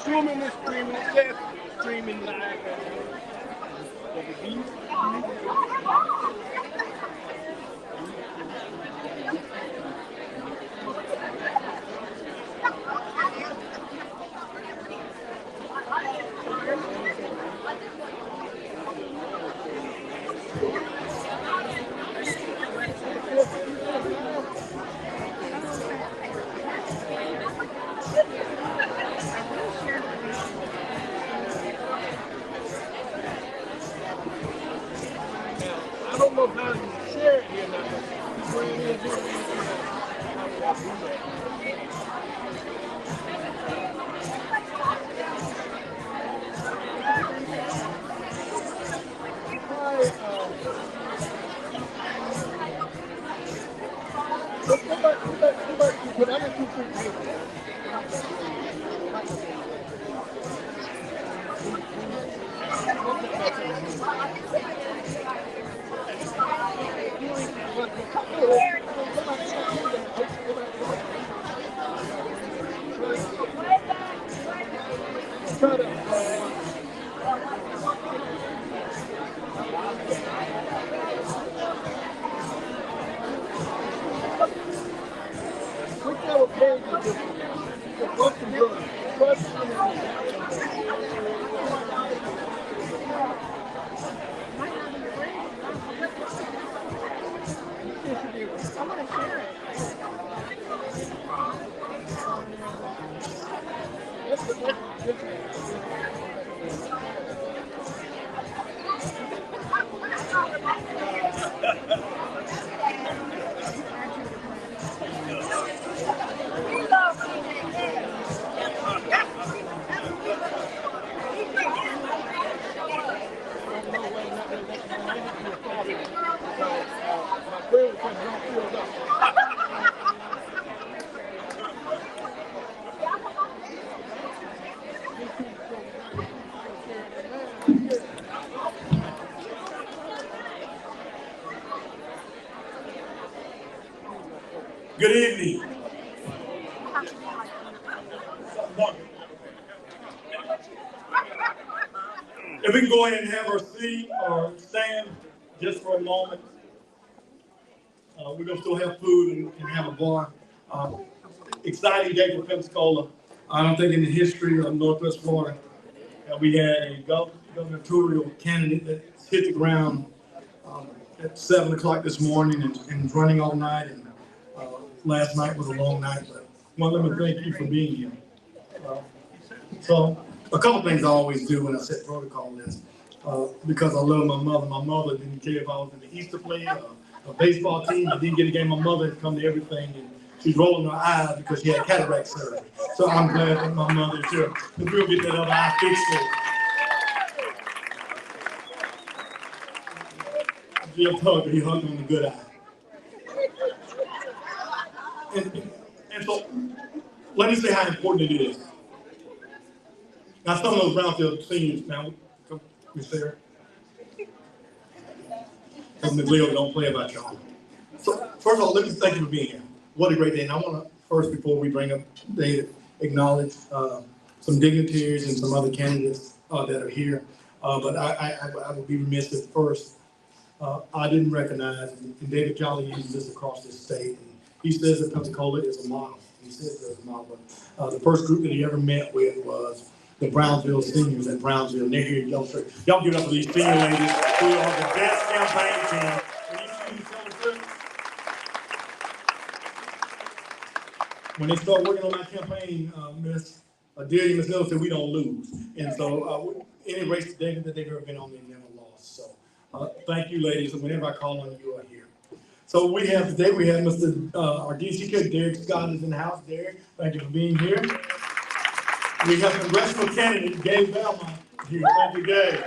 Swimming and screaming, yes, screaming live. I don't know how you share it here now. But I didn't try to Good evening. If we can go ahead and have our seat or stand just for a moment. We're going to still have food and have a bar. Exciting day for Pensacola. I don't think in the history of Northwest Florida we had a gubernatorial candidate that hit the ground at 7 o'clock this morning and running all night. And last night was a long night. But let me thank you for being here. So a couple things I always do when I set protocol is because I love my mother. My mother didn't care if I was in the Easter play or a baseball team. I didn't get a game. My mother had come to everything, and she's rolling her eyes because she had cataract surgery. So I'm glad that my mother is here. And we'll get that other eye fixed for her. Jim Tugger, he hung on the good eye. And so let me say how important it is. Now, some of those Brownfield seniors, now, come, Miss Sarah. Because Ms. Leo don't play about y'all. So, first of all, let me thank you for being here. What a great day. And I want to, first, before we bring up David, acknowledge some dignitaries and some other candidates that are here. But I would be remiss if first, I didn't recognize, and David Jolly uses this across this state. And he says that Pensacola is a model. He says there's a model. But the first group that he ever met with was the Brownsville seniors at Brownsville. And they're here in Yellow Street. Y'all give it up for these senior ladies who are the best campaign team. When they start working on my campaign, Miss Adelia, Miss Miller said we don't lose. And so any race today that they've ever been on, they've never lost. So thank you, ladies. And whenever I call on you, are here. So we have today, we have Mr. Our DC kid, Derek Scott is in the house. Derek, thank you for being here. We have congressional candidate Gabe Belmont here. Thank you, Gabe.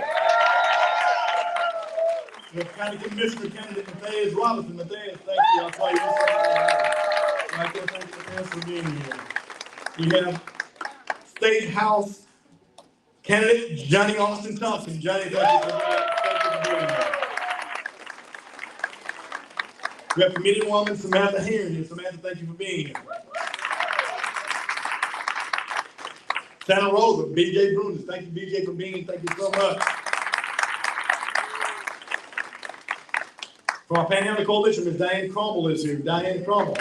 We have County Commissioner candidate Matthias Robinson. Matthias, thank you. I'll call you right there. Thank you Matthias, for being here. We have State House candidate Johnny Austin Thompson. Johnny, thank you for being here. We have Committee Woman Samantha Heron. Samantha, thank you for being here. Santa Rosa, BJ Brunis. Thank you, BJ, for being here. Thank you so much. From our Panhandle Coalition, Ms. Diane Crumble is here. Diane Crumble.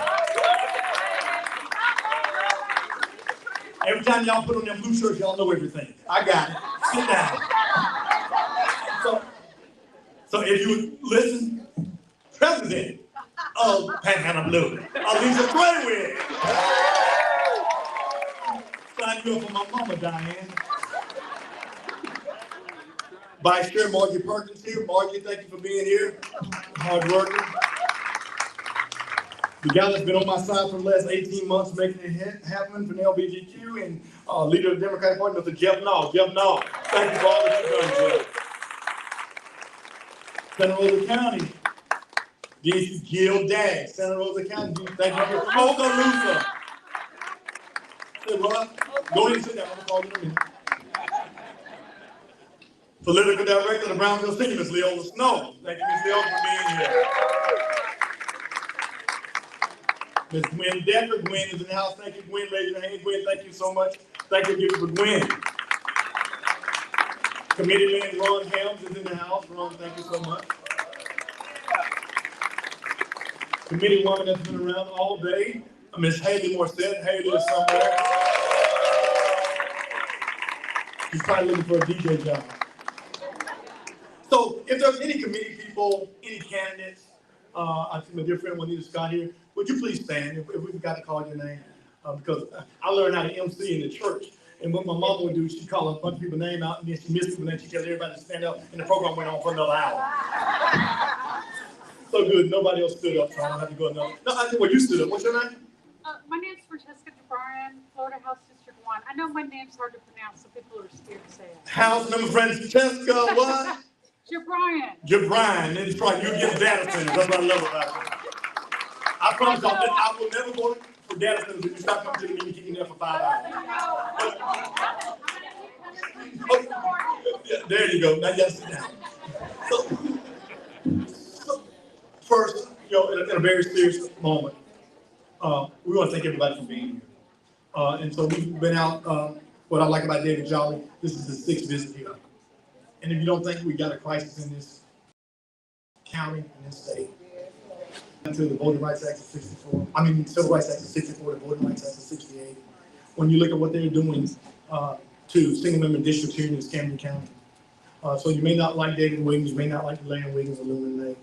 Every time y'all put on them blue shirts, y'all know everything. I got it. Sit down. So if you would listen, President of Panhandle Blue, Alicia Traywin. Sign you up for my mama, Diane. Vice Chair Margie Perkins here. Margie, thank you for being here. Hard working. The guy that's been on my side for the last 18 months making it happen for the LBGQ and leader of the Democratic Party, Mr. Jeff Nall. Jeff Nall, thank you for all that you've done, Jeff. Santa Rosa County, DC Jill Dagg. Santa Rosa County, thank you for Okaloosa. Say what? Go ahead and sit down. I'm going to call you in a minute. Political Director of the Brownsville City, Ms. Leola Snow. Thank you, Ms. Leola, for being here. Ms. Gwen Decker. Gwen is in the house. Thank you, Gwen. Raise your hand. Gwen, thank you so much. Thank you for Gwen. Committeeman Ron Helms is in the house. Ron, thank you so much. Committee woman that's been around all day, Ms. Haley Morissette. Haley is somewhere. She's probably looking for a DJ job. So if there's any committee people, any candidates, I see my dear friend Juanita Scott here, would you please stand if we forgot to call your name? Because I learned how to MC in the church. And what my mom would do, she'd call a bunch of people's name out, and then she missed people, and then she tell everybody to stand up, and the program went on for another hour. So good, nobody else stood up, so I don't have to go another. No, I think, well, you stood up. What's your name? My name's Francesca DeBryan, Florida House District 1. I know my name's hard to pronounce, so people are scared to say it. House member Francesca what? Jabrian. Jabrian, that's right. You get data centers. That's what I love about you. I promise you, I will never go for data centers if you stop coming to the meeting and keep me there for 5 hours. Yeah, there you go. Now you gotta sit down. So first, in a very serious moment, we want to thank everybody for being here. And so we've been out. What I like about David Jolly, this is his 6th visit here. And if you don't think we got a crisis in this county, in this state, until the Voting Rights Act of 64, Civil Rights Act of 64, the Voting Rights Act of 68, when you look at what they're doing to single-member districts here in this Camden County. So you may not like David Wiggins, you may not like Land Wiggins or Lumen May,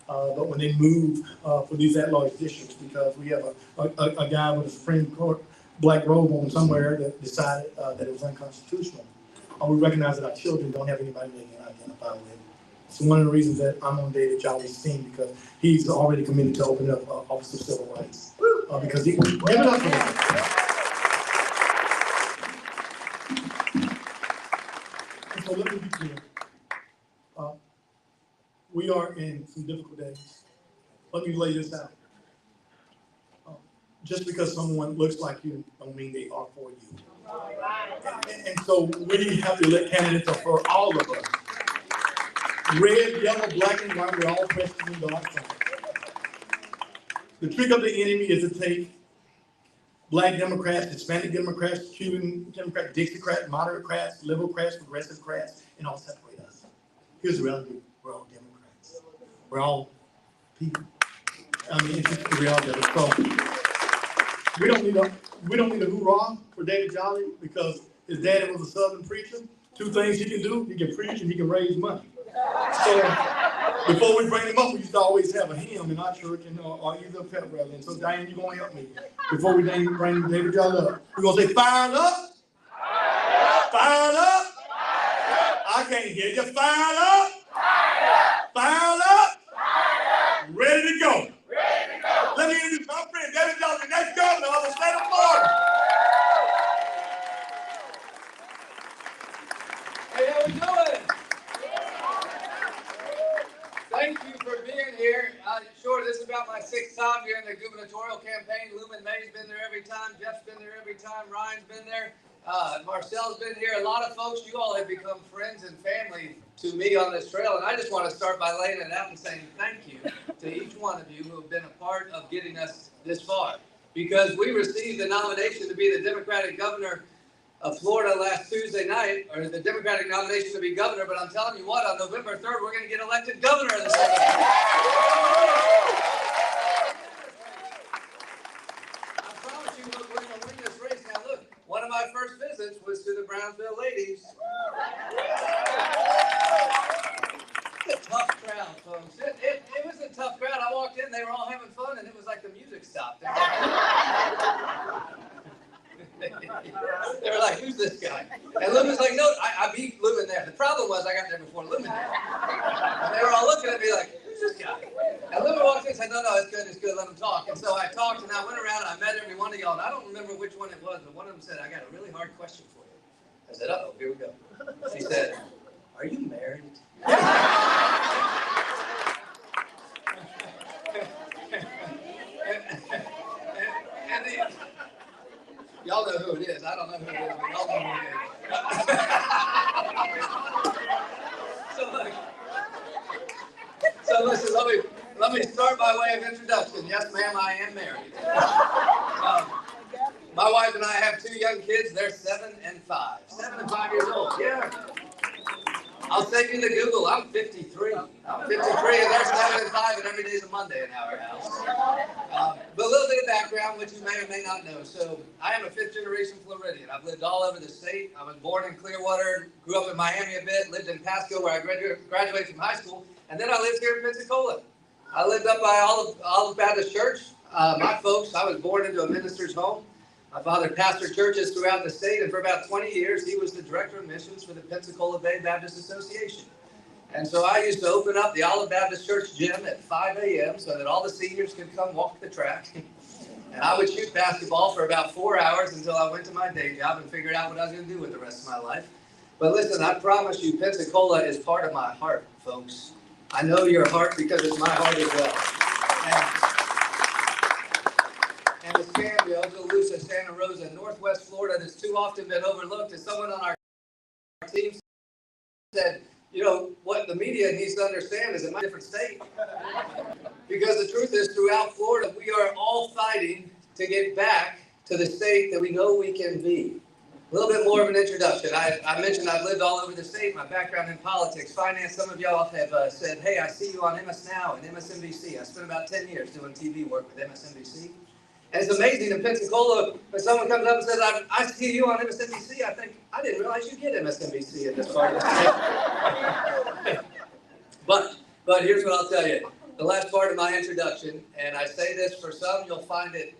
but when they move for these at-large districts, because we have a guy with a Supreme Court black robe on somewhere that decided that it was unconstitutional. We recognize that our children don't have anybody they can identify with. It's one of the reasons that I'm on David Jolly's team, because he's already committed to open up Office of Civil Rights. Because he give it up for him. And so let me be clear. We are in some difficult days. Let me lay this out. Just because someone looks like you don't mean they are for you. And so we have to elect candidates for all of us. Red, yellow, black, and white, we're all pressed in God's side. The trick of the enemy is to take black Democrats, Hispanic Democrats, Cuban Democrats, Dixiecrats, moderate-crats, liberal-crats, progressive-crats, and all separate us. Here's the reality: we're all Democrats. We're all people. It's just the reality of it. So we don't need a hoorah for David Jolly, because his daddy was a Southern preacher. 2 things he can do: he can preach and he can raise money. So before we bring him up, we used to always have a hymn in our church, or either a pep rally. And so Diane, you're gonna help me before we bring David Jolly up. We're gonna say, "Fired up, fired up." I can't hear you. Fired up, fired up, ready to go. Let me introduce my friend David Jolly, the next governor of the state of Florida. Hey, how we doing? my 6th time during the gubernatorial campaign. Lumen May's been there every time. Jeff's been there every time. Ryan's been there. Marcel's been here. A lot of folks, you all have become friends and family to me on this trail. And I just want to start by laying it out and saying thank you to each one of you who have been a part of getting us this far. Because we received the nomination to be the Democratic governor of Florida last Tuesday night, or the Democratic nomination to be governor, but I'm telling you what, on November 3rd, we're going to get elected governor of the state. I promise you, look, we're going to win this race. Now, look, one of my first visits was to the Brownsville ladies. It's a tough crowd, folks. It was a tough crowd. I walked in, they were all having fun, and it was like the music stopped. They were like, who's this guy? And Lumen's like, no, I beat Lumen there. The problem was I got there before Lumen. And they were all looking at me like, who's this guy? And Lumen walked in and said, no, it's good, let him talk. And so I talked, and I went around, and I met every one of y'all, and I don't remember which one it was, but one of them said, I got a really hard question for you. I said, uh-oh, here we go. She said, are you married? Y'all know who it is. I don't know who it is, but y'all know who it is. So listen, let me start by way of introduction. Yes, ma'am, I am married. My wife and I have 2 young kids. They're 7 and 5. 7 and 5 years old. Yeah. I'll send you the Google. I'm 53. I'm 53, and they're 7 and 5, and every day is a Monday in our house. But a little bit of background, which you may or may not know. So I am a 5th-generation Floridian. I've lived all over the state. I was born in Clearwater, grew up in Miami a bit, lived in Pasco, where I graduated from high school, and then I lived here in Pensacola. I lived up by Olive Baptist Church. My folks, I was born into a minister's home. My father pastored churches throughout the state, and for about 20 years, he was the director of missions for the Pensacola Bay Baptist Association. And so I used to open up the Olive Baptist Church gym at 5 a.m. so that all the seniors could come walk the track. And I would shoot basketball for about 4 hours until I went to my day job and figured out what I was going to do with the rest of my life. But listen, I promise you, Pensacola is part of my heart, folks. I know your heart because it's my heart as well. And Escambia, Okaloosa, Santa Rosa, Northwest Florida that's too often been overlooked. As someone on our team said, you know, what the media needs to understand is it's a different state. Because the truth is, throughout Florida, we are all fighting to get back to the state that we know we can be. A little bit more of an introduction. I mentioned I've lived all over the state, my background in politics, finance. Some of y'all have said, hey, I see you on MS Now and MSNBC. I spent about 10 years doing TV work with MSNBC. And it's amazing in Pensacola, when someone comes up and says, I see you on MSNBC, I think, I didn't realize you get MSNBC in this part of the state. But here's what I'll tell you. The last part of my introduction, and I say this for some, you'll find it,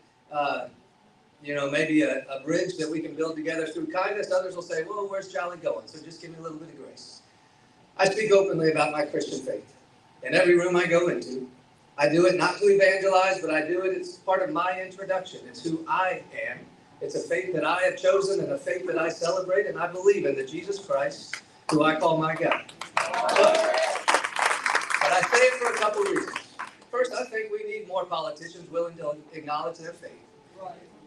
maybe a bridge that we can build together through kindness. Others will say, well, where's Jolly going? So just give me a little bit of grace. I speak openly about my Christian faith in every room I go into. I do it not to evangelize, but I do it, it's part of my introduction. It's who I am. It's a faith that I have chosen and a faith that I celebrate, and I believe in the Jesus Christ, who I call my God. But I say it for a couple reasons. First, I think we need more politicians willing to acknowledge their faith.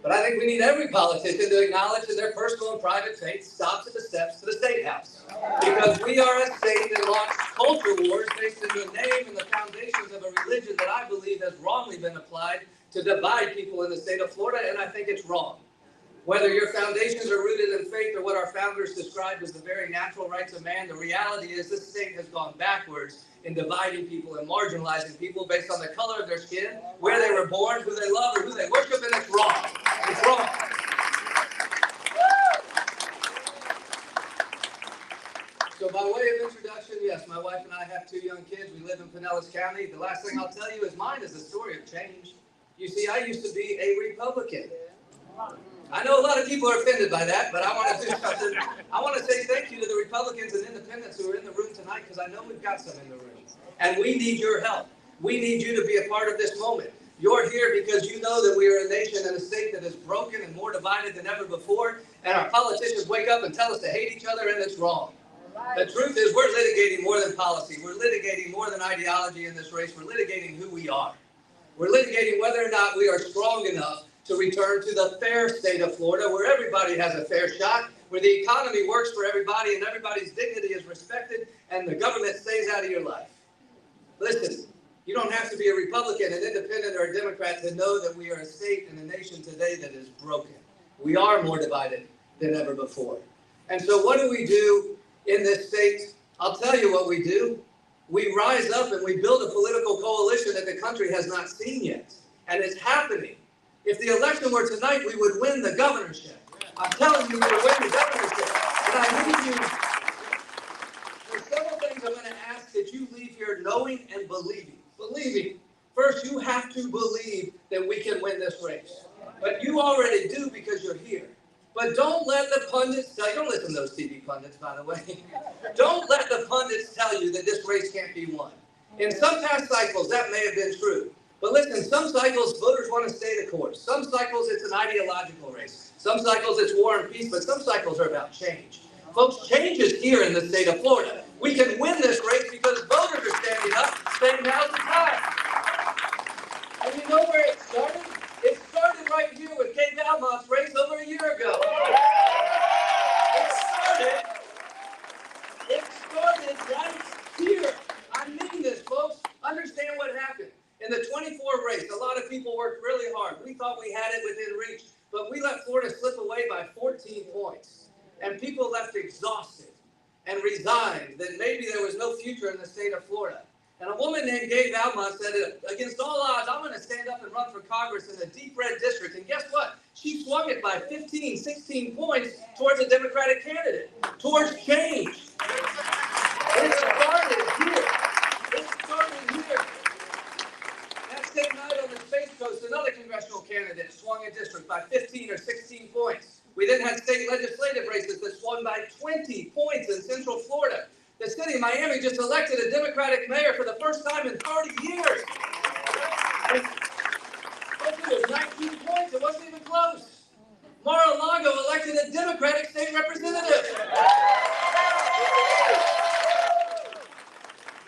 But I think we need every politician to acknowledge that their personal and private faith stops at the steps to the State House. Because we are a state that launched culture wars based in the name and the foundations of a religion that I believe has wrongly been applied to divide people in the state of Florida, and I think it's wrong. Whether your foundations are rooted in faith or what our founders described as the very natural rights of man, the reality is this state has gone backwards in dividing people and marginalizing people based on the color of their skin, where they were born, who they love, or who they worship, and it's wrong. It's wrong. So by way of introduction, yes, my wife and I have 2 young kids. We live in Pinellas County. The last thing I'll tell you is mine is a story of change. You see, I used to be a Republican. I know a lot of people are offended by that, but I want to do something. I want to say thank you to the Republicans and independents who are in the room tonight, because I know we've got some in the room. And we need your help. We need you to be a part of this moment. You're here because you know that we are a nation and a state that is broken and more divided than ever before, and our politicians wake up and tell us to hate each other, and it's wrong. The truth is, we're litigating more than policy. We're litigating more than ideology in this race. We're litigating who we are. We're litigating whether or not we are strong enough to return to the fair state of Florida, where everybody has a fair shot, where the economy works for everybody and everybody's dignity is respected and the government stays out of your life. Listen, you don't have to be a Republican, an independent, or a Democrat to know that we are a state and a nation today that is broken. We are more divided than ever before. And so what do we do in this state? I'll tell you what we do. We rise up and we build a political coalition that the country has not seen yet. And it's happening. If the election were tonight, we would win the governorship. I'm telling you, we would win the governorship. And I need you, there's several things I'm going to ask that you leave here knowing and believing. Believing. First, you have to believe that we can win this race. But you already do because you're here. But don't let the pundits tell you, don't listen to those TV pundits, by the way. Don't let the pundits tell you that this race can't be won. In some past cycles, that may have been true. But listen, some cycles, voters want to stay the course. Some cycles, it's an ideological race. Some cycles, it's war and peace, but some cycles are about change. Folks, change is here in the state of Florida. We can win this race because voters are standing up, saying now's the time. And you know where it started? It started right here with Kay Valmont's race over a year ago. It started right here. I mean this, folks. Understand what happened. In the 24 race, a lot of people worked really hard. We thought we had it within reach, but we let Florida slip away by 14 points. And people left exhausted and resigned that maybe there was no future in the state of Florida. And a woman named Kay Valmont said, against all odds, I'm going to stand up and run for Congress in a deep red district. And guess what? She swung it by 15, 16 points towards a Democratic candidate, towards change. It started here. It started here. That same night on the Space Coast, another congressional candidate swung a district by 15 or 16 points. We then had state legislative races that swung by 20 points in Central Florida. The city of Miami just elected a Democratic mayor for the first time in 30 years. And it was 19 points. It wasn't even close. Mar-a-Lago elected a Democratic state representative.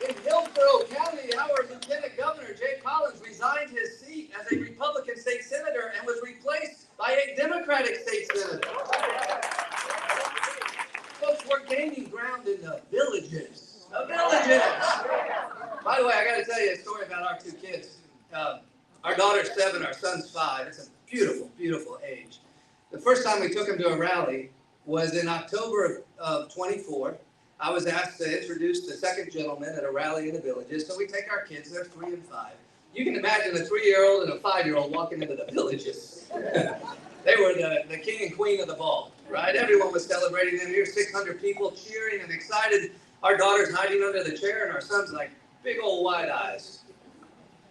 In Hillsborough County, our Lieutenant Governor, Jay Collins, resigned his seat as a Republican state senator and was replaced by a Democratic state senator. Folks, we're gaining ground in the villages. The villages! By the way, I got to tell you a story about our two kids. Our daughter's 7, our son's 5. It's a beautiful, beautiful age. The first time we took them to a rally was in October of 24. I was asked to introduce the second gentleman at a rally in the villages. So we take our kids, they're 3 and 5. You can imagine a 3-year-old and a 5-year-old walking into the villages. They were the king and queen of the ball, right? Everyone was celebrating them. Here, 600 people cheering and excited. Our daughter's hiding under the chair, and our son's like big old wide eyes.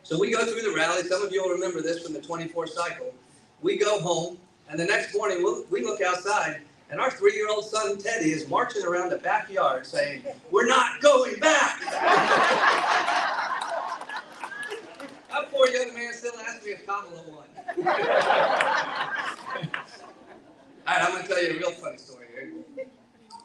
So we go through the rally. Some of you will remember this from the 24 cycle. We go home, and the next morning we look outside, and our 3-year-old son, Teddy, is marching around the backyard saying, "We're not going back." That poor young man still asks me if Kamala won. All right, I'm going to tell you a real funny story here.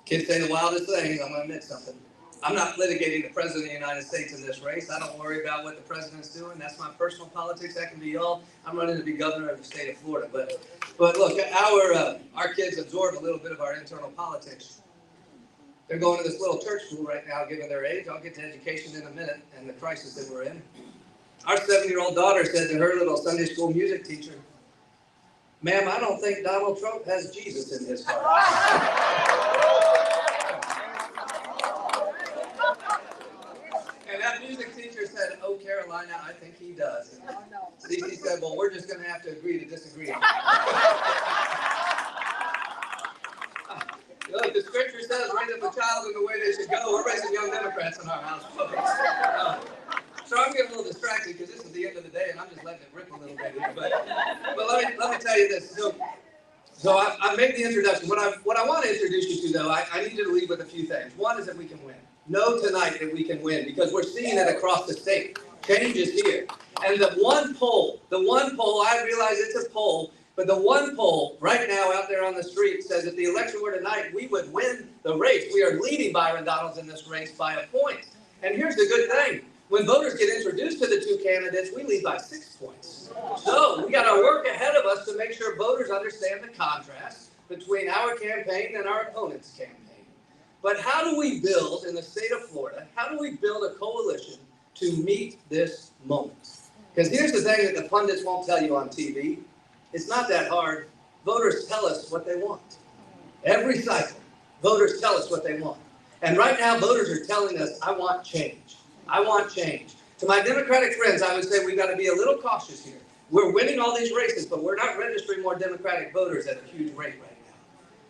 Kids say the wildest things. I'm going to admit something. I'm not litigating the President of the United States in this race. I don't worry about what the President's doing. That's my personal politics. That can be y'all. I'm running to be governor of the state of Florida. But look, our kids absorb a little bit of our internal politics. They're going to this little church school right now, given their age. I'll get to education in a minute and the crisis that we're in. Our 7-year-old daughter said to her little Sunday school music teacher, "Ma'am, I don't think Donald Trump has Jesus in his heart." And that music teacher said, "Oh, Carolina, I think he does." And Cece said, "Well, we're just going to have to agree to disagree." Look, the scripture says, raise up a child in the way they should go. We're raising young Democrats in our house, folks. So I'm getting a little distracted because this is the end of the day and I'm just letting it rip a little bit here. But let me tell you this. So I made the introduction. What I want to introduce you to, though, I need you to leave with a few things. One is that we can win. Know tonight that we can win because we're seeing it across the state. Change is here. And the one poll, I realize it's a poll, but the one poll right now out there on the street says if the election were tonight, we would win the race. We are leading Byron Donalds in this race by a point. And here's the good thing. When voters get introduced to the two candidates, we lead by 6 points. So we got our work ahead of us to make sure voters understand the contrast between our campaign and our opponent's campaign. But how do we build, in the state of Florida, how do we build a coalition to meet this moment? Because here's the thing that the pundits won't tell you on TV. It's not that hard. Voters tell us what they want. Every cycle, voters tell us what they want. And right now, voters are telling us, I want change. I want change. To my Democratic friends, I would say we've got to be a little cautious here. We're winning all these races, but we're not registering more Democratic voters at a huge rate right now.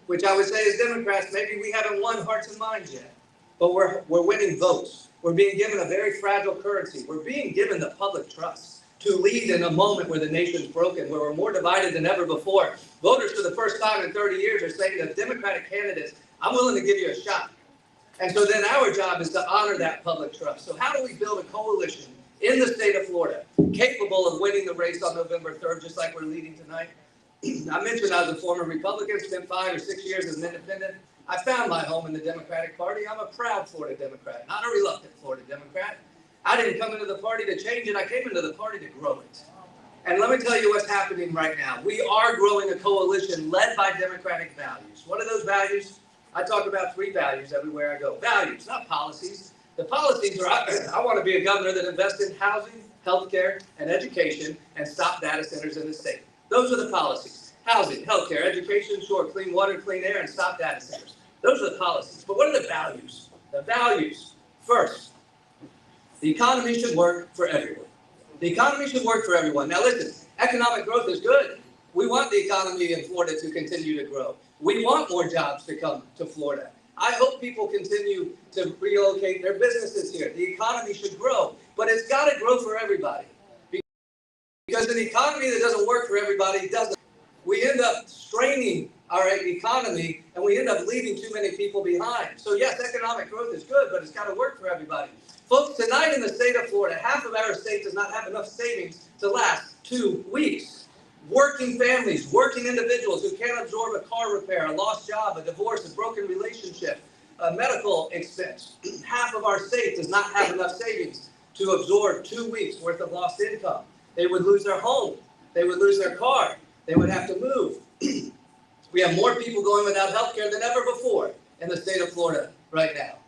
Which I would say as Democrats, maybe we haven't won hearts and minds yet, but we're winning votes. We're being given a very fragile currency. We're being given the public trust to lead in a moment where the nation's broken, where we're more divided than ever before. Voters for the first time in 30 years are saying to Democratic candidates, I'm willing to give you a shot. And so then our job is to honor that public trust. So how do we build a coalition in the state of Florida capable of winning the race on November 3rd, just like we're leading tonight? I mentioned I was a former Republican, spent 5 or 6 years as an independent. I found my home in the Democratic Party. I'm a proud Florida Democrat, not a reluctant Florida Democrat. I didn't come into the party to change it. I came into the party to grow it. And let me tell you what's happening right now. We are growing a coalition led by Democratic values. What are those values? I talk about 3 values everywhere I go. Values, not policies. The policies are, I want to be a governor that invests in housing, healthcare, and education, and stop data centers in the state. Those are the policies. Housing, healthcare, education, sure, clean water, clean air, and stop data centers. Those are the policies. But what are the values? The values. First, the economy should work for everyone. The economy should work for everyone. Now listen, economic growth is good. We want the economy in Florida to continue to grow. We want more jobs to come to Florida. I hope people continue to relocate their businesses here. The economy should grow, but it's got to grow for everybody. Because an economy that doesn't work for everybody doesn't. We end up straining our economy and we end up leaving too many people behind. So yes, economic growth is good, but it's got to work for everybody. Folks, tonight in the state of Florida, half of our state does not have enough savings to last 2 weeks. Working families, working individuals who can't absorb a car repair, a lost job, a divorce, a broken relationship, a medical expense. Half of our state does not have enough savings to absorb 2 weeks worth of lost income. They would lose their home. They would lose their car. They would have to move. We have more people going without health care than ever before in the state of Florida right now.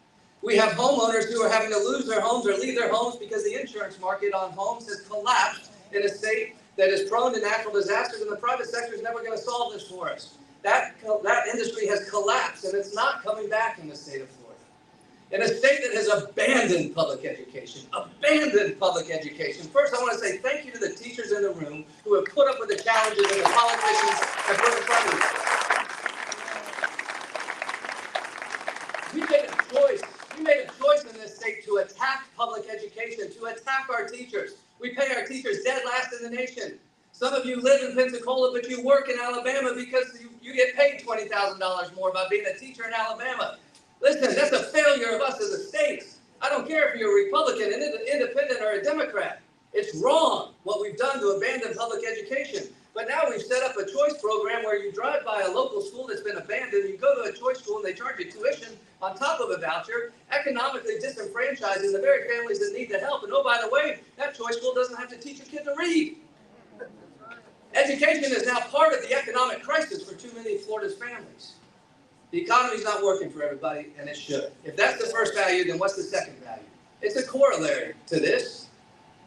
We have homeowners who are having to lose their homes or leave their homes because the insurance market on homes has collapsed in a state that is prone to natural disasters, and the private sector is never going to solve this for us. That industry has collapsed, and it's not coming back in the state of Florida. In a state that has abandoned public education, First, I want to say thank you to the teachers in the room who have put up with the challenges that the politicians have put in front of you. We made a choice in this state to attack public education, to attack our teachers. We pay our teachers dead last in the nation. Some of you live in Pensacola, but you work in Alabama because you get paid $20,000 more by being a teacher in Alabama. Listen, that's a failure of us as a state. I don't care if you're a Republican, an independent, or a Democrat. It's wrong what we've done to abandon public education. But now we've set up a choice program where you drive by a local school that's been abandoned, you go to a choice school and they charge you tuition on top of a voucher, economically disenfranchising the very families that need the help. And oh, by the way, that choice school doesn't have to teach a kid to read. Education is now part of the economic crisis for too many of Florida's families. The economy's not working for everybody, and it should. If that's the first value, then what's the second value? It's a corollary to this.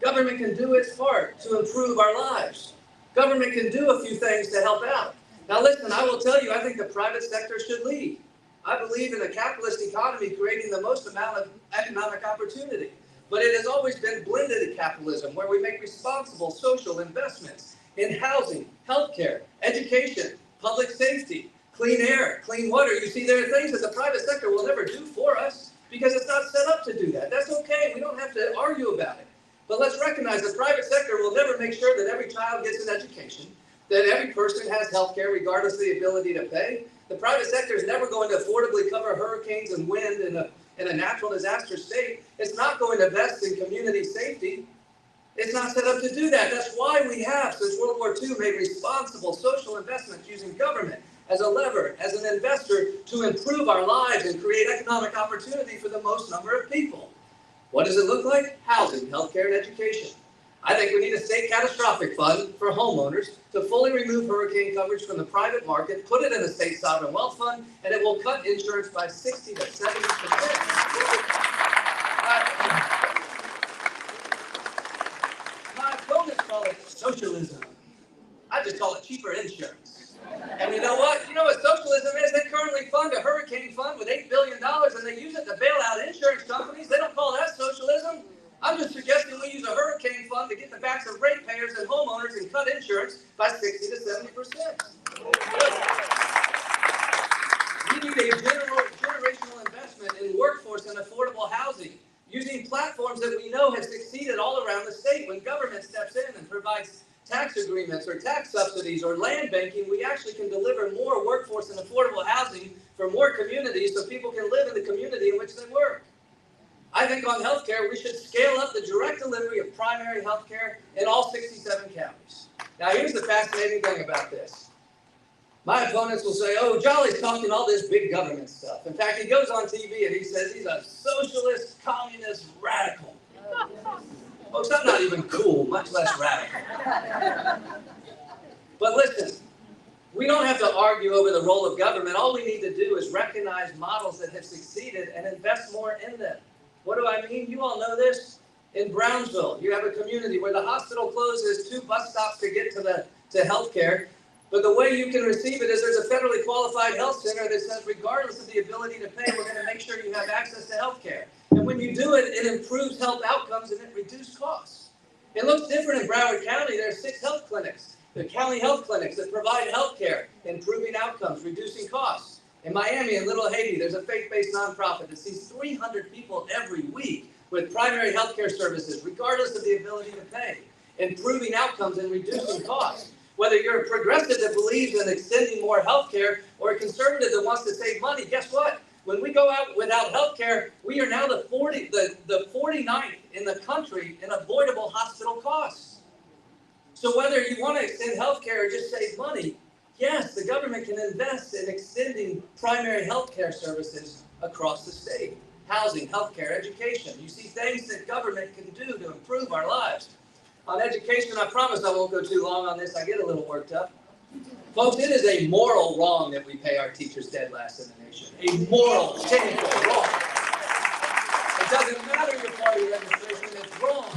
Government can do its part to improve our lives. Government can do a few things to help out. Now listen, I will tell you, I think the private sector should lead. I believe in a capitalist economy creating the most amount of economic opportunity. But it has always been blended capitalism, where we make responsible social investments in housing, healthcare, education, public safety, clean air, clean water. You see, there are things that the private sector will never do for us because it's not set up to do that. That's okay. We don't have to argue about it. But let's recognize the private sector will never make sure that every child gets an education, that every person has health care regardless of the ability to pay. The private sector is never going to affordably cover hurricanes and wind in a natural disaster state. It's not going to invest in community safety. It's not set up to do that. That's why we have, since World War II, made responsible social investments using government as a lever, as an investor to improve our lives and create economic opportunity for the most number of people. What does it look like? Housing, healthcare, and education. I think we need a state catastrophic fund for homeowners to fully remove hurricane coverage from the private market, put it in a state sovereign wealth fund, and it will cut insurance by 60 to 70%. My opponents call it socialism. I just call it cheaper insurance. And you know what? You know what socialism is? They currently fund a hurricane fund with $8 billion and they use it to bail out insurance companies. They don't call that socialism. I'm just suggesting we use a hurricane fund to get the backs of ratepayers and homeowners and cut insurance by 60 to 70%. We need a generational investment in workforce and affordable housing, using platforms that we know have succeeded all around the state. When government steps in and provides tax agreements or tax subsidies or land banking, we actually can deliver more workforce and affordable housing for more communities so people can live in the community in which they work. I think on healthcare, we should scale up the direct delivery of primary healthcare in all 67 counties. Now, here's the fascinating thing about this. My opponents will say, oh, Jolly's talking all this big government stuff. In fact, he goes on TV and he says he's a socialist, communist, radical. Folks, I'm not even cool, much less radical. But listen, we don't have to argue over the role of government. All we need to do is recognize models that have succeeded and invest more in them. What do I mean? You all know this. In Brownsville, you have a community where the hospital closes 2 bus stops to get to healthcare. But the way you can receive it is there's a federally qualified health center that says regardless of the ability to pay, we're going to make sure you have access to healthcare. And when you do it, it improves health outcomes and it reduces costs. It looks different in Broward County. There are 6 health clinics, the county health clinics that provide healthcare, improving outcomes, reducing costs. In Miami and Little Haiti, there's a faith-based nonprofit that sees 300 people every week with primary health care services, regardless of the ability to pay, improving outcomes and reducing costs. Whether you're a progressive that believes in extending more health care or a conservative that wants to save money, guess what? When we go out without health care, we are now the 49th in the country in avoidable hospital costs. So whether you want to extend health care or just save money, yes, the government can invest in extending primary health care services across the state. Housing, healthcare, education. You see things that government can do to improve our lives. On education, I promise I won't go too long on this. I get a little worked up. Folks, it is a moral wrong that we pay our teachers dead last in the nation. A moral, shameful wrong. It doesn't matter your party registration, it's wrong.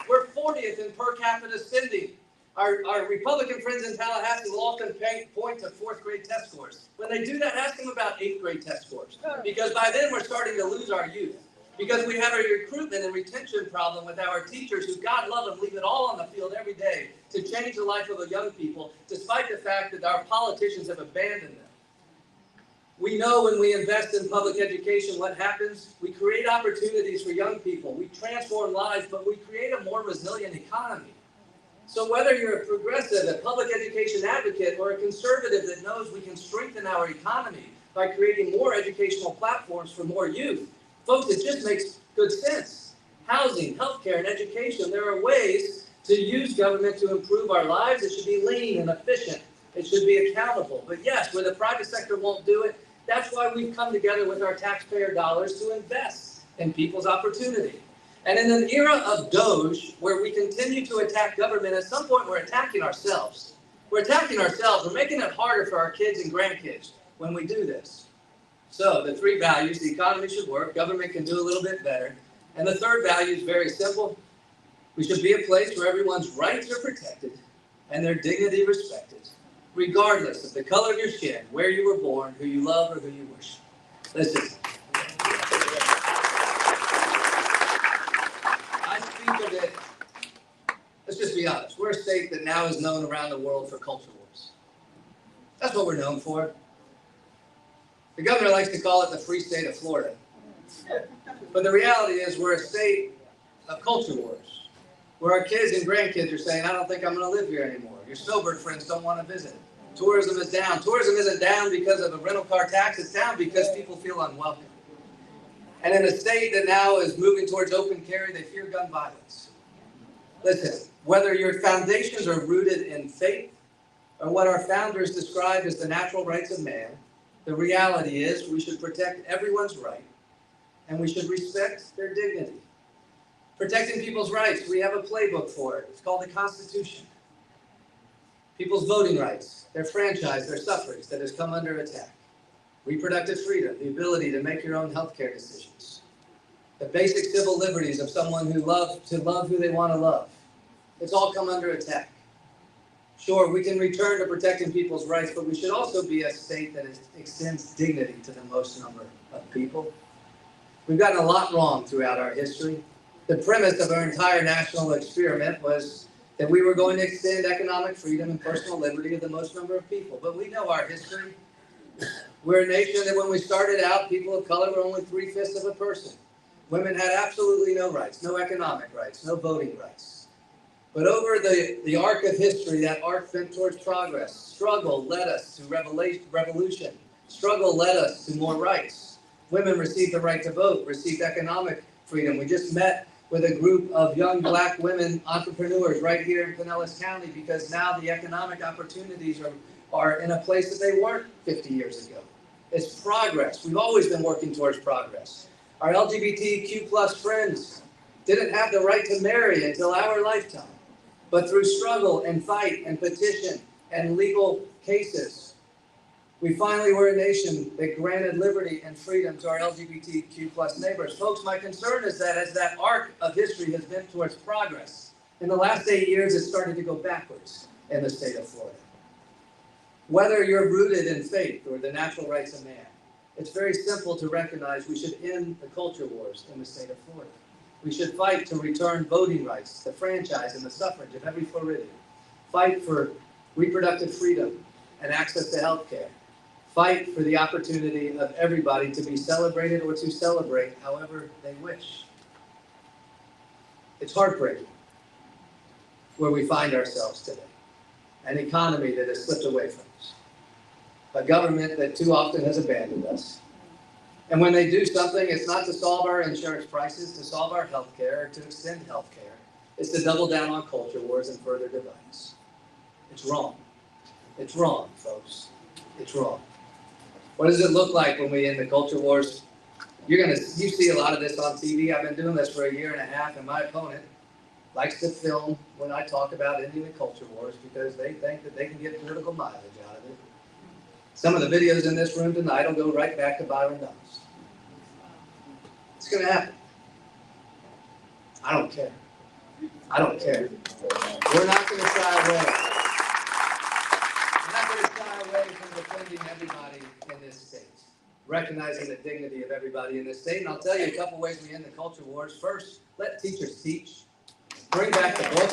We're 40th in per capita spending. Our Republican friends in Tallahassee will often point to 4th grade test scores. When they do that, ask them about 8th grade test scores. Because by then we're starting to lose our youth. Because we have a recruitment and retention problem with our teachers who, God love them, leave it all on the field every day to change the life of the young people, despite the fact that our politicians have abandoned them. We know when we invest in public education, what happens? We create opportunities for young people. We transform lives, but we create a more resilient economy. So whether you're a progressive, a public education advocate, or a conservative that knows we can strengthen our economy by creating more educational platforms for more youth, folks, it just makes good sense. Housing, healthcare, and education, there are ways to use government to improve our lives. It should be lean and efficient. It should be accountable. But yes, where the private sector won't do it, that's why we've come together with our taxpayer dollars to invest in people's opportunity. And in an era of Doge, where we continue to attack government, at some point we're attacking ourselves. We're attacking ourselves. We're making it harder for our kids and grandkids when we do this. So the 3 values: the economy should work, government can do a little bit better. And the 3rd value is very simple. We should be a place where everyone's rights are protected and their dignity respected, regardless of the color of your skin, where you were born, who you love, or who you worship. Listen. I speak of it. Let's just be honest. We're a state that now is known around the world for culture wars. That's what we're known for. The governor likes to call it the free state of Florida. But the reality is we're a state of culture wars, where our kids and grandkids are saying, I don't think I'm going to live here anymore. Your snowbird friends don't want to visit. Tourism is down. Tourism isn't down because of a rental car tax. It's down because people feel unwelcome. And in a state that now is moving towards open carry, they fear gun violence. Listen, whether your foundations are rooted in faith or what our founders described as the natural rights of man, the reality is we should protect everyone's right and we should respect their dignity. Protecting people's rights, we have a playbook for it. It's called the Constitution. People's voting rights, their franchise, their suffrage that has come under attack. Reproductive freedom, the ability to make your own healthcare decisions. The basic civil liberties of someone who love who they want to love. It's all come under attack. Sure, we can return to protecting people's rights, but we should also be a state that extends dignity to the most number of people. We've gotten a lot wrong throughout our history. The premise of our entire national experiment was that we were going to extend economic freedom and personal liberty to the most number of people. But we know our history. We're a nation that when we started out, people of color were only 3/5 of a person. Women had absolutely no rights, no economic rights, no voting rights. But over the arc of history, that arc bent towards progress. Struggle led us to revolution. Struggle led us to more rights. Women received the right to vote, received economic freedom. We just met with a group of young black women entrepreneurs right here in Pinellas County because now the economic opportunities are in a place that they weren't 50 years ago. It's progress. We've always been working towards progress. Our LGBTQ plus friends didn't have the right to marry until our lifetime. But through struggle and fight and petition and legal cases, we finally were a nation that granted liberty and freedom to our LGBTQ plus neighbors. Folks, my concern is that as that arc of history has been towards progress, in the last 8 years, it's started to go backwards in the state of Florida. Whether you're rooted in faith or the natural rights of man, it's very simple to recognize we should end the culture wars in the state of Florida. We should fight to return voting rights, the franchise, and the suffrage of every Floridian. Fight for reproductive freedom and access to health care. Fight for the opportunity of everybody to be celebrated or to celebrate however they wish. It's heartbreaking where we find ourselves today. An economy that has slipped away from us. A government that too often has abandoned us. And when they do something, it's not to solve our insurance prices, to solve our health care, to extend health care. It's to double down on culture wars and further divide us. It's wrong. It's wrong, folks. It's wrong. What does it look like when we end the culture wars? You see a lot of this on TV. I've been doing this for 1.5 years, and my opponent likes to film when I talk about ending the culture wars because they think that they can get political mileage out of it. Some of the videos in this room tonight will go right back to Byron Dawes. It's going to happen. I don't care. I don't care. We're not going to shy away. We're not going to shy away from defending everybody in this state, recognizing the dignity of everybody in this state. And I'll tell you a couple ways we end the culture wars. First, let teachers teach. Bring back the book.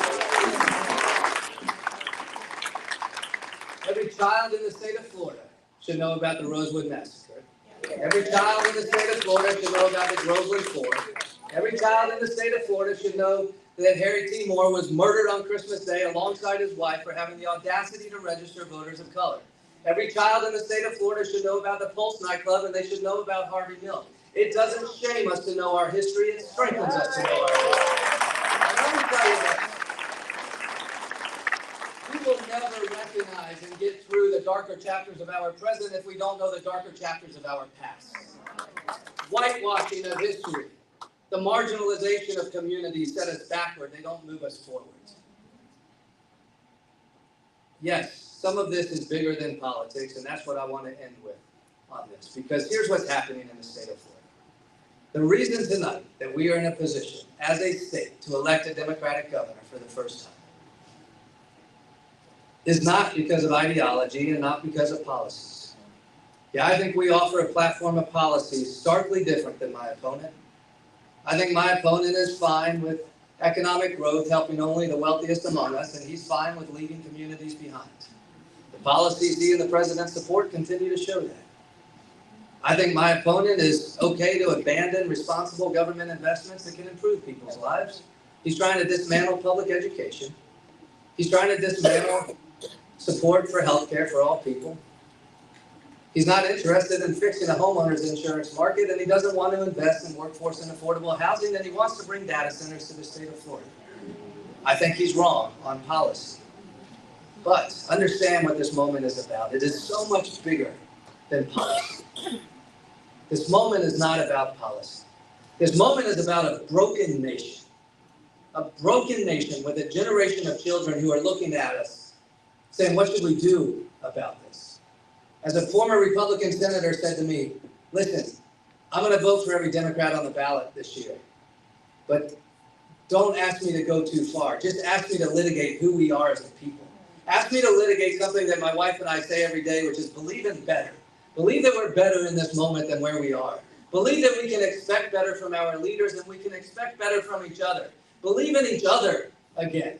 Every child in the state of Florida should know about the Rosewood Massacre. Every child in the state of Florida should know about the Groveland Four. Every child in the state of Florida should know that Harry T. Moore was murdered on Christmas Day alongside his wife for having the audacity to register voters of color. Every child in the state of Florida should know about the Pulse nightclub, and they should know about Harvey Milk. It doesn't shame us to know our history. It strengthens us to know our history. And let me tell you this. We will never recognize and get through the darker chapters of our present if we don't know the darker chapters of our past. Whitewashing of history, the marginalization of communities set us backward. They don't move us forward. Yes, some of this is bigger than politics, and that's what I want to end with on this, because here's what's happening in the state of Florida. The reason tonight that we are in a position as a state to elect a Democratic governor for the first time is not because of ideology and not because of policies. Yeah, I think we offer a platform of policies starkly different than my opponent. I think my opponent is fine with economic growth helping only the wealthiest among us, and he's fine with leaving communities behind. The policies he and the president support continue to show that. I think my opponent is okay to abandon responsible government investments that can improve people's lives. He's trying to dismantle public education. He's trying to dismantle support for health care for all people. He's not interested in fixing a homeowner's insurance market, and he doesn't want to invest in workforce and affordable housing, and he wants to bring data centers to the state of Florida. I think he's wrong on policy. But understand what this moment is about. It is so much bigger than policy. This moment is not about policy. This moment is about a broken nation. a broken nation with a generation of children who are looking at us saying, what should we do about this? As a former Republican senator said to me, listen, I'm going to vote for every Democrat on the ballot this year, but don't ask me to go too far. Just ask me to litigate who we are as a people. Ask me to litigate something that my wife and I say every day, which is believe in better. Believe that we're better in this moment than where we are. Believe that we can expect better from our leaders and we can expect better from each other. Believe in each other again.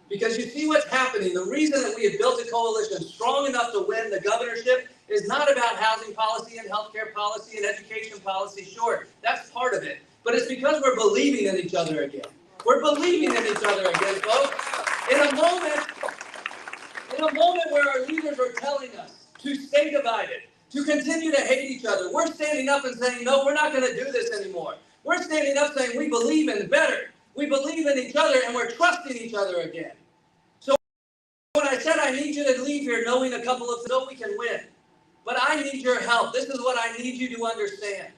Because you see what's happening. The reason that we have built a coalition strong enough to win the governorship is not about housing policy and healthcare policy and education policy. Sure, that's part of it. But it's because we're believing in each other again. We're believing in each other again, folks. In a moment where our leaders are telling us to stay divided, to continue to hate each other, we're standing up and saying, no, we're not going to do this anymore. We're standing up saying we believe in better. We believe in each other and we're trusting each other again. So when I said I need you to leave here knowing a couple of things, we can win. But I need your help. This is what I need you to understand.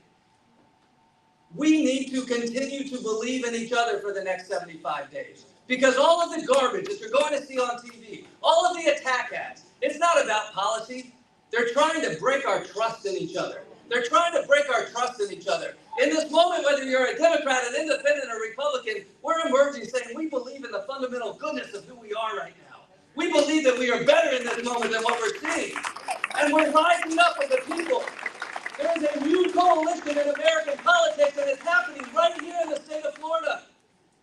We need to continue to believe in each other for the next 75 days. Because all of the garbage that you're going to see on TV, all of the attack ads, it's not about policy. They're trying to break our trust in each other. They're trying to break our trust in each other. In this moment, whether you're a Democrat, an independent, or Republican, we're emerging saying we believe in the fundamental goodness of who we are right now. We believe that we are better in this moment than what we're seeing. And we're rising up as a people. There is a new coalition in American politics, and it's happening right here in the state of Florida.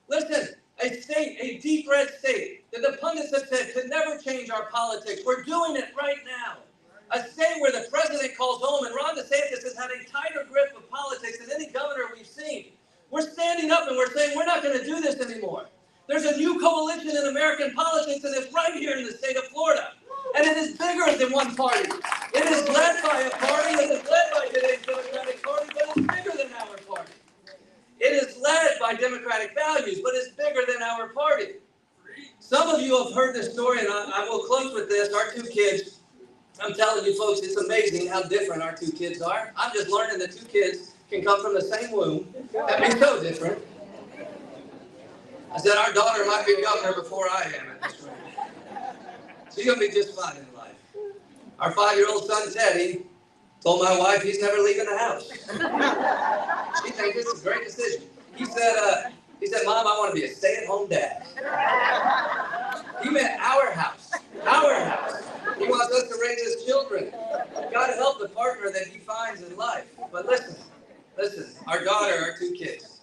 Listen, a state, a deep red state, that the pundits have said could never change our politics. We're doing it right now. A state where the president calls home, and Ron DeSantis has had a tighter grip of politics than any governor we've seen. We're standing up and we're saying we're not going to do this anymore. There's a new coalition in American politics, and it's right here in the state of Florida. And it is bigger than one party. It is led by a party that is led by today's Democratic Party, but it's bigger than our party. It is led by democratic values, but it's bigger than our party. Some of you have heard this story, and I will close with this. Our two kids, I'm telling you folks, it's amazing how different our two kids are. I'm just learning that two kids can come from the same womb and be so different. I said our daughter might be governor before I am at this rate. She's going to be just fine in life. Our 5-year-old son, Teddy, told my wife he's never leaving the house. She thinks this is a great decision. He said, Mom, I want to be a stay-at-home dad. He meant our house. Our house. He wants us to raise his children. God help the partner that he finds in life. But listen, our daughter, our two kids,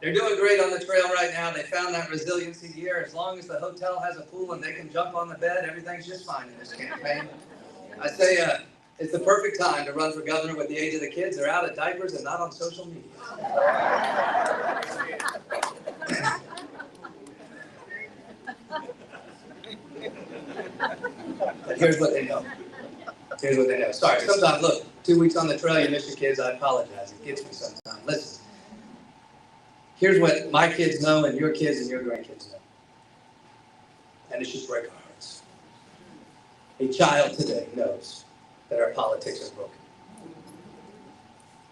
they're doing great on the trail right now. They found that resiliency gear. As long as the hotel has a pool and they can jump on the bed, everything's just fine in this campaign. I say it's the perfect time to run for governor with the age of the kids. They're out of diapers and not on social media. But here's what they know. Sorry, sometimes, look, 2 weeks on the trail, you miss your kids. I apologize. It gets me sometimes. Listen. Here's what my kids know and your kids and your grandkids know. And it should break our hearts. A child today knows that our politics are broken.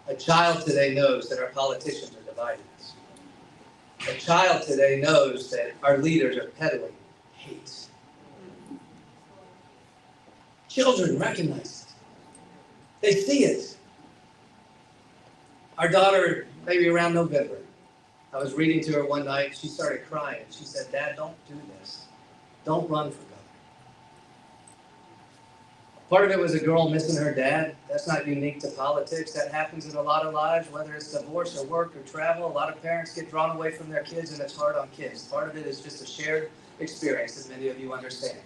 A child today knows that our politicians are dividing us. A child today knows that our leaders are peddling hate. Children recognize it. They see it. Our daughter, maybe around November, I was reading to her one night. She started crying. She said, Dad, don't do this. Don't run for governor. Part of it was a girl missing her dad. That's not unique to politics. That happens in a lot of lives, whether it's divorce or work or travel. A lot of parents get drawn away from their kids, and it's hard on kids. Part of it is just a shared experience, as many of you understand.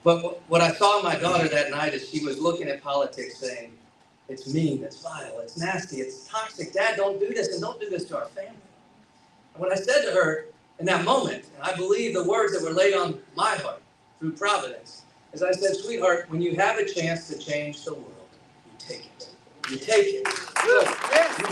But what I saw in my daughter that night is she was looking at politics saying, it's mean, it's vile, it's nasty, it's toxic. Dad, don't do this, and don't do this to our family. What I said to her in that moment, and I believe the words that were laid on my heart through providence, is I said, sweetheart, when you have a chance to change the world, you take it. You take it. Look, you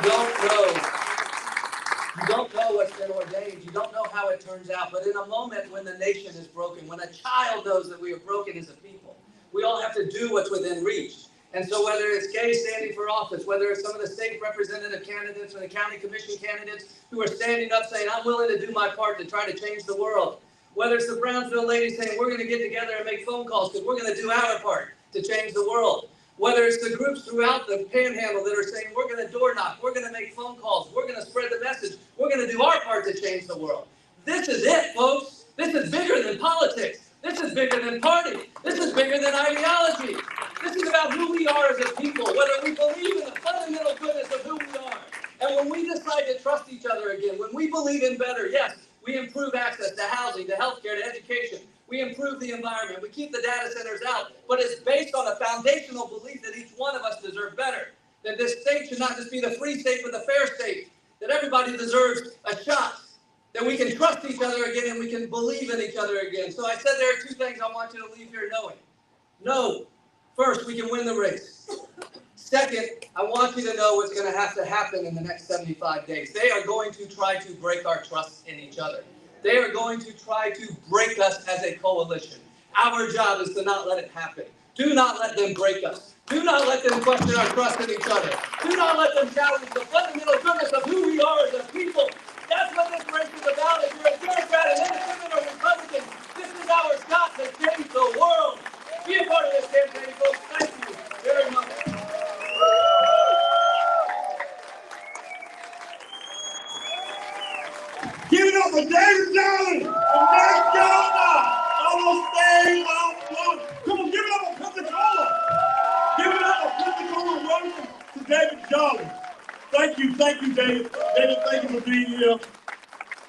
don't know what's been ordained. You don't know how it turns out. But in a moment when the nation is broken, when a child knows that we are broken as a people, we all have to do what's within reach. And so whether it's Kay standing for office, whether it's some of the state representative candidates or the county commission candidates who are standing up saying, I'm willing to do my part to try to change the world, whether it's the Brownsville ladies saying, we're going to get together and make phone calls because we're going to do our part to change the world, whether it's the groups throughout the panhandle that are saying, we're going to door knock, we're going to make phone calls, we're going to spread the message, we're going to do our part to change the world. This is it, folks. This is bigger than politics. This is bigger than party. This is bigger than ideology. This is about who we are as a people, whether we believe in the fundamental goodness of who we are. And when we decide to trust each other again, when we believe in better, yes, we improve access to housing, to healthcare, to education. We improve the environment. We keep the data centers out. But it's based on a foundational belief that each one of us deserves better. That this state should not just be the free state, but the fair state. That everybody deserves a shot. That we can trust each other again and we can believe in each other again. So I said there are two things I want you to leave here knowing. No, first, we can win the race. Second, I want you to know what's going to have to happen in the next 75 days. They are going to try to break our trust in each other. They are going to try to break us as a coalition. Our job is to not let it happen. Do not let them break us. Do not let them question our trust in each other. Do not let them challenge the fundamental goodness of who we are as a people. That's what this race is about. If you're a Democrat, an independent, or Republican, this is our shot to change the world. Be a part of this campaign, folks. Thank you very much. Give it up for David Jones and Nick Jones on the stage. Come on, give it up for Pensacola. Give it up for Pensacola. Welcome to David Jones. Thank you, David. David, thank you for being here.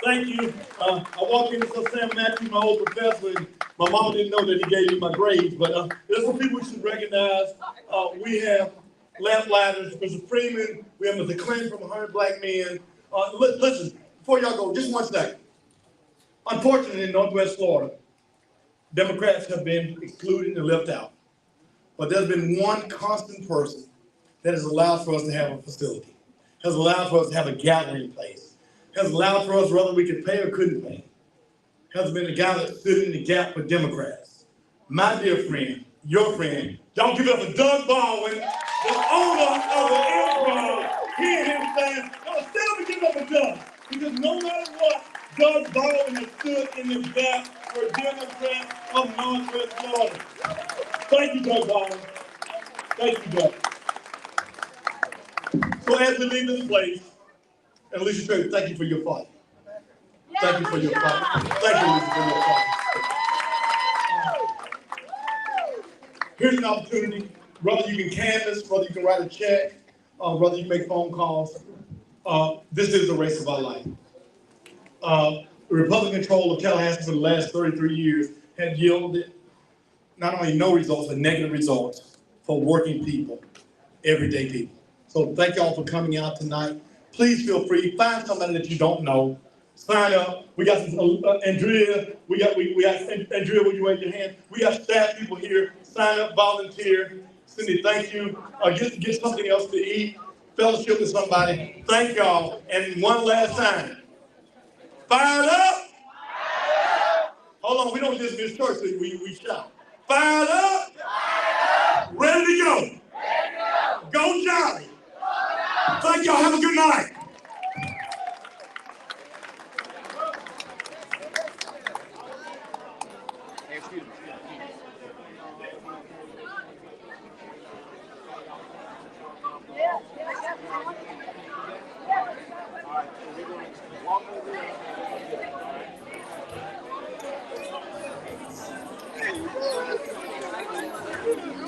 Thank you. I walked into Sam Matthews, my old professor, and my mama didn't know that he gave me my grades, but there's some people we should recognize. We have Lamplighters, Mr. Freeman, we have Mr. Clinton from 100 Black Men. Listen, before y'all go, just 1 second. Unfortunately, in Northwest Florida, Democrats have been excluded and left out. But there's been one constant person that has allowed for us to have a facility, has allowed for us to have a gathering place, has allowed for us whether we could pay or couldn't pay, has been the guy that stood in the gap for Democrats. My dear friend, your friend, y'all give it up for Doug Baldwin, the owner of the Improv. He and his fans, y'all stand up and give it up for Doug. Because no matter what, Doug Baldwin has stood in the gap for Democrats of Northwest Florida. Thank you, Doug Baldwin. Thank you, Doug. So as we leave this place, and Alicia Perry, thank you for your fight. Thank you for your fight. Thank you, Alicia, for your fight. Here's an opportunity. Whether you can canvass, whether you can write a check, whether you make phone calls. This is the race of our life. The Republican control of Tallahassee for the last 33 years had yielded not only no results, but negative results for working people, everyday people. So thank y'all for coming out tonight. Please feel free, find somebody that you don't know, sign up. We got some, Andrea, we got Andrea, will you raise your hand? We got staff people here, sign up, volunteer. Cindy, thank you. Get something else to eat, fellowship with somebody. Thank y'all. And one last time, fired up? Hold on, we don't dismiss church, so we shout. Fired up? Ready to go? Go Jolly. Thank y'all, have a good night.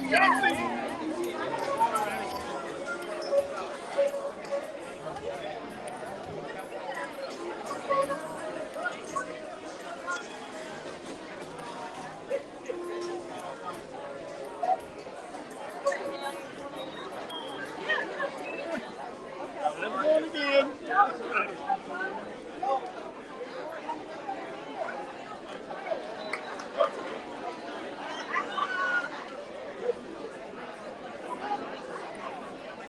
Yes.